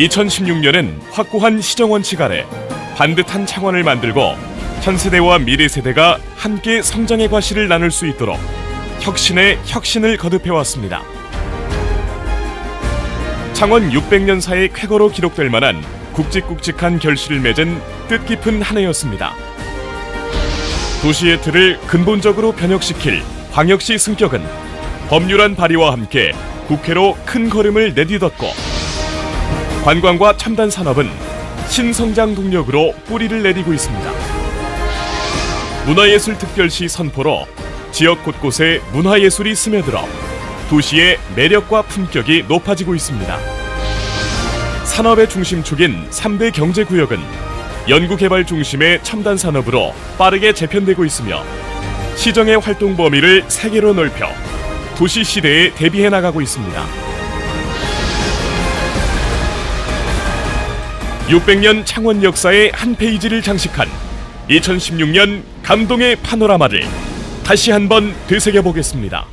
2016년엔 확고한 시정 원칙 아래 반듯한 창원을 만들고 현 세대와 미래 세대가 함께 성장의 과실을 나눌 수 있도록 혁신에 혁신을 거듭해왔습니다. 창원 600년사의 쾌거로 기록될 만한 굵직굵직한 결실을 맺은 뜻깊은 한 해였습니다. 도시의 틀을 근본적으로 변혁시킬 광역시 승격은 법률안 발의와 함께 국회로 큰 걸음을 내딛었고, 관광과 첨단 산업은 신성장 동력으로 뿌리를 내리고 있습니다. 문화예술특별시 선포로 지역 곳곳에 문화예술이 스며들어 도시의 매력과 품격이 높아지고 있습니다. 산업의 중심축인 3대 경제구역은 연구개발 중심의 첨단 산업으로 빠르게 재편되고 있으며, 시정의 활동 범위를 세계로 넓혀 도시 시대에 대비해 나가고 있습니다. 600년 창원 역사의 한 페이지를 장식한 2016년 감동의 파노라마를 다시 한번 되새겨보겠습니다.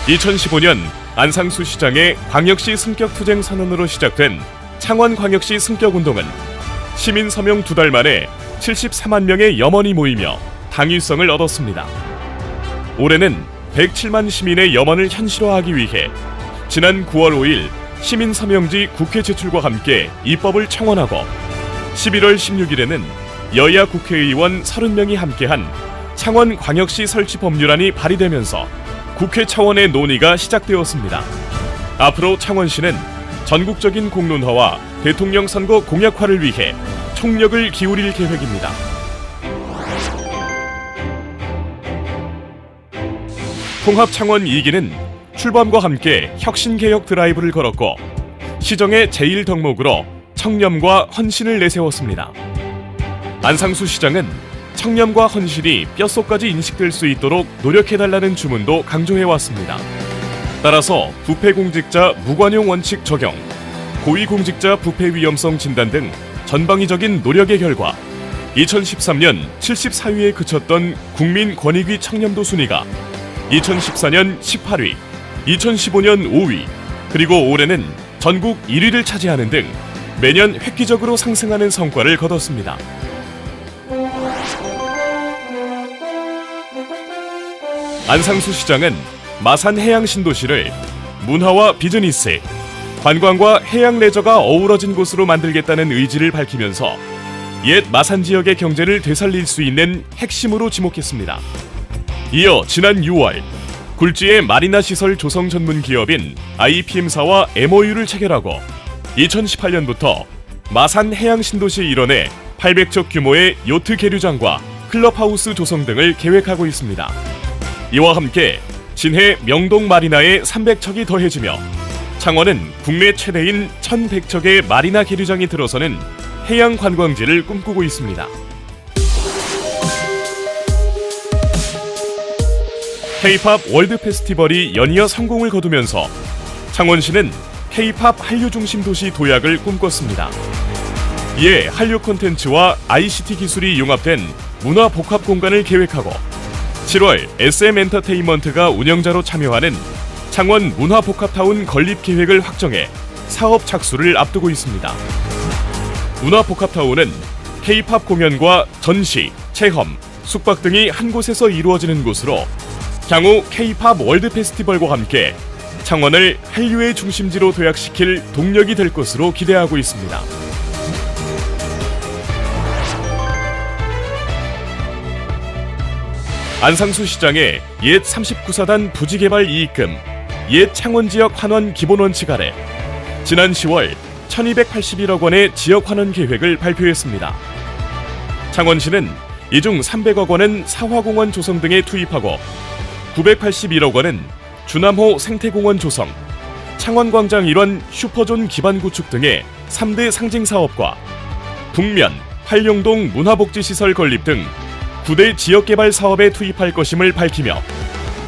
(2015년) 안상수 시장의 광역시 승격 투쟁 선언으로 시작된 창원광역시 승격운동은 시민 서명 2달 만에 74만 명의 염원이 모이며 당위성을 얻었습니다. 올해는 107만 시민의 염원을 현실화하기 위해 지난 9월 5일 시민 서명지 국회 제출과 함께 입법을 청원하고, 11월 16일에는 여야 국회의원 30명이 함께한 창원광역시 설치 법률안이 발의되면서 국회 차원의 논의가 시작되었습니다. 앞으로 창원시는 전국적인 공론화와 대통령 선거 공약화를 위해 총력을 기울일 계획입니다. 통합 창원 2기는 출범과 함께 혁신개혁 드라이브를 걸었고, 시정의 제1덕목으로 청렴과 헌신을 내세웠습니다. 안상수 시장은 청렴과 헌신이 뼛속까지 인식될 수 있도록 노력해달라는 주문도 강조해왔습니다. 따라서 부패공직자 무관용 원칙 적용, 고위공직자 부패 위험성 진단 등 전방위적인 노력의 결과 2013년 74위에 그쳤던 국민권익위 청렴도 순위가 2014년 18위, 2015년 5위, 그리고 올해는 전국 1위를 차지하는 등 매년 획기적으로 상승하는 성과를 거뒀습니다. 안상수 시장은 마산 해양 신도시를 문화와 비즈니스, 관광과 해양 레저가 어우러진 곳으로 만들겠다는 의지를 밝히면서 옛 마산 지역의 경제를 되살릴 수 있는 핵심으로 지목했습니다. 이어 지난 6월 굴지의 마리나 시설 조성 전문 기업인 IPM사와 MOU를 체결하고 2018년부터 마산 해양 신도시 일원에 800척 규모의 요트 계류장과 클럽하우스 조성 등을 계획하고 있습니다. 이와 함께 진해 명동 마리나에 300척이 더해지며 창원은 국내 최대인 1100척의 마리나 계류장이 들어서는 해양 관광지를 꿈꾸고 있습니다. K-팝 월드 페스티벌이 연이어 성공을 거두면서 창원시는 K-팝 한류 중심 도시 도약을 꿈꿨습니다. 이에 한류 콘텐츠와 ICT 기술이 융합된 문화 복합 공간을 계획하고, 7월 SM 엔터테인먼트가 운영자로 참여하는 창원 문화복합타운 건립 계획을 확정해 사업 착수를 앞두고 있습니다. 문화복합타운은 K-팝 공연과 전시, 체험, 숙박 등이 한 곳에서 이루어지는 곳으로 향후 K-팝 월드 페스티벌과 함께 창원을 한류의 중심지로 도약시킬 동력이 될 것으로 기대하고 있습니다. 안상수 시장의 옛 39사단 부지개발 이익금, 옛 창원지역 환원 기본원칙 아래 지난 10월 1281억 원의 지역 환원 계획을 발표했습니다. 창원시는 이 중 300억 원은 사화공원 조성 등에 투입하고, 981억 원은 주남호 생태공원 조성, 창원광장 일원 슈퍼존 기반 구축 등의 3대 상징 사업과 북면, 활용동 문화복지시설 건립 등 9대 지역개발 사업에 투입할 것임을 밝히며,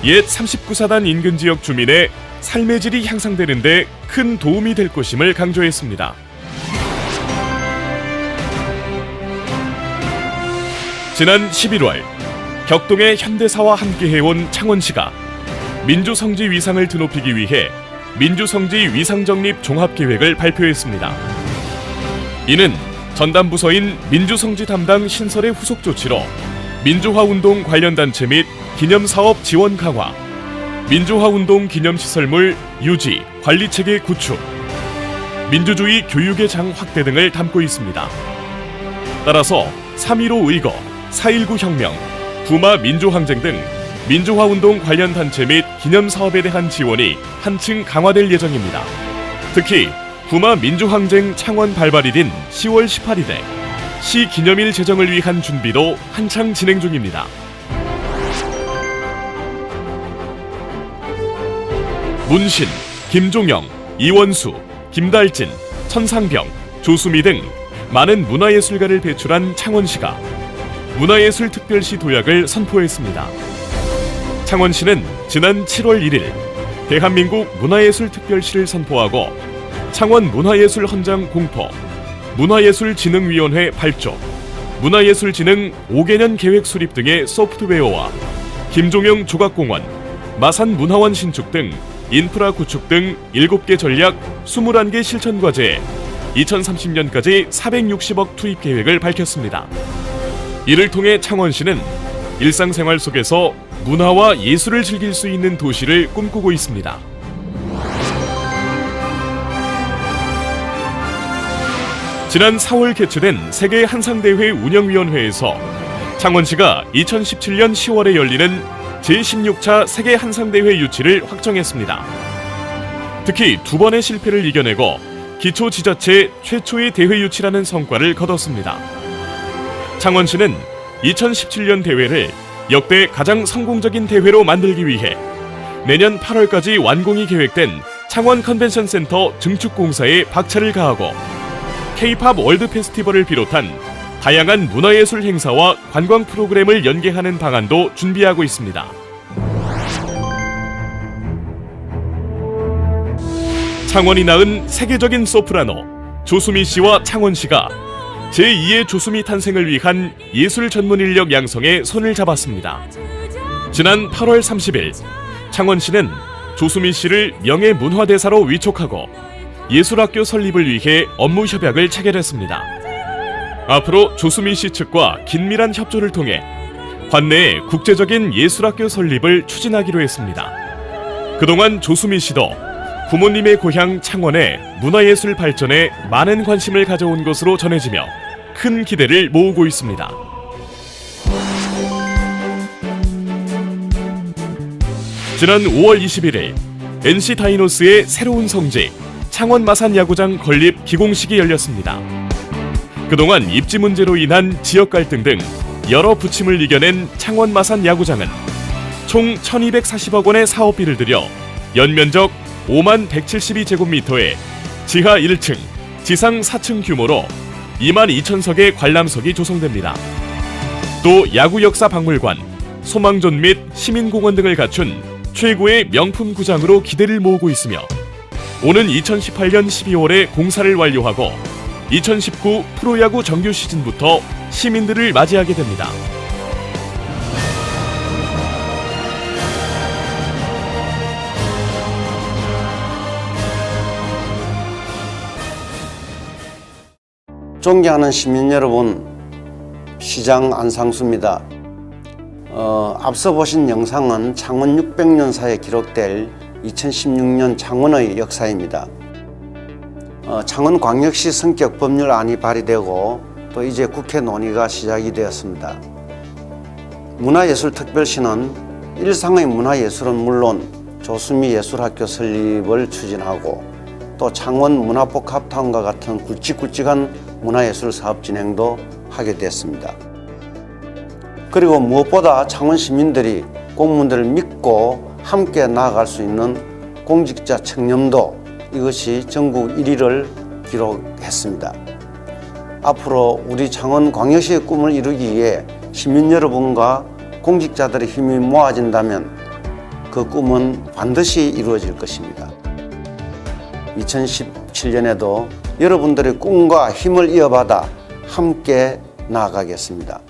옛 39사단 인근 지역 주민의 삶의 질이 향상되는 데 큰 도움이 될 것임을 강조했습니다. 지난 11월 격동의 현대사와 함께해온 창원시가 민주성지 위상을 드높이기 위해 민주성지 위상정립 종합계획을 발표했습니다. 이는 전담부서인 민주성지 담당 신설의 후속 조치로 민주화운동 관련 단체 및 기념사업 지원 강화, 민주화운동 기념시설물 유지, 관리체계 구축, 민주주의 교육의 장 확대 등을 담고 있습니다. 따라서 3.15 의거, 4.19 혁명, 부마 민주항쟁 등 민주화운동 관련 단체 및 기념사업에 대한 지원이 한층 강화될 예정입니다. 특히 부마 민주항쟁 창원 발발일인 10월 18일에 시 기념일 제정을 위한 준비도 한창 진행 중입니다. 문신, 김종영, 이원수, 김달진, 천상병, 조수미 등 많은 문화예술가를 배출한 창원시가 문화예술특별시 도약을 선포했습니다. 창원시는 지난 7월 1일 대한민국 문화예술특별시를 선포하고 창원문화예술 헌장 공포, 문화예술진흥위원회 발족, 문화예술진흥 5개년 계획 수립 등의 소프트웨어와 김종영 조각공원, 마산문화원 신축 등 인프라 구축 등 7개 전략 21개 실천과제에 2030년까지 460억 투입 계획을 밝혔습니다. 이를 통해 창원시는 일상생활 속에서 문화와 예술을 즐길 수 있는 도시를 꿈꾸고 있습니다. 지난 4월 개최된 세계 한상대회 운영위원회에서 창원시가 2017년 10월에 열리는 제16차 세계 한상대회 유치를 확정했습니다. 특히 2번의 실패를 이겨내고 기초지자체 최초의 대회 유치라는 성과를 거뒀습니다. 창원시는 2017년 대회를 역대 가장 성공적인 대회로 만들기 위해 내년 8월까지 완공이 계획된 창원 컨벤션 센터 증축 공사에 박차를 가하고 K-팝 월드 페스티벌을 비롯한 다양한 문화예술 행사와 관광 프로그램을 연계하는 방안도 준비하고 있습니다. 창원이 낳은 세계적인 소프라노 조수미 씨와 창원시가 제2의 조수미 탄생을 위한 예술 전문 인력 양성에 손을 잡았습니다. 지난 8월 30일 창원시는 조수미 씨를 명예문화대사로 위촉하고 예술학교 설립을 위해 업무 협약을 체결했습니다. 앞으로 조수미 씨 측과 긴밀한 협조를 통해 관내에 국제적인 예술학교 설립을 추진하기로 했습니다. 그동안 조수미 씨도 부모님의 고향 창원의 문화예술 발전에 많은 관심을 가져온 것으로 전해지며 큰 기대를 모으고 있습니다. 지난 5월 21일 NC 다이노스의 새로운 성지 창원 마산 야구장 건립 기공식이 열렸습니다. 그동안 입지 문제로 인한 지역 갈등 등 여러 부침을 이겨낸 창원 마산 야구장은 총 1,240억 원의 사업비를 들여 연면적 5만 172제곱미터에 지하 1층, 지상 4층 규모로 2만 2천석의 관람석이 조성됩니다. 또 야구 역사 박물관, 소망전 및 시민공원 등을 갖춘 최고의 명품 구장으로 기대를 모으고 있으며 오는 2018년 12월에 공사를 완료하고 2019 프로야구 정규 시즌부터 시민들을 맞이하게 됩니다. 존경하는 시민 여러분, 시장 안상수입니다. 앞서 보신 영상은 창원 600년사에 기록될 2016년 창원의 역사입니다. 창원광역시 성격 법률안이 발의되고 또 이제 국회 논의가 시작이 되었습니다. 문화예술특별시는 일상의 문화예술은 물론 조수미 예술학교 설립을 추진하고 또 창원 문화복합타운과 같은 굵직굵직한 문화예술 사업 진행도 하게 됐습니다. 그리고 무엇보다 창원 시민들이 공무원들을 믿고 함께 나아갈 수 있는 공직자 청렴도 이것이 전국 1위를 기록했습니다. 앞으로 우리 창원광역시의 꿈을 이루기 위해 시민 여러분과 공직자들의 힘이 모아진다면 그 꿈은 반드시 이루어질 것입니다. 2017년에도 여러분들의 꿈과 힘을 이어받아 함께 나아가겠습니다.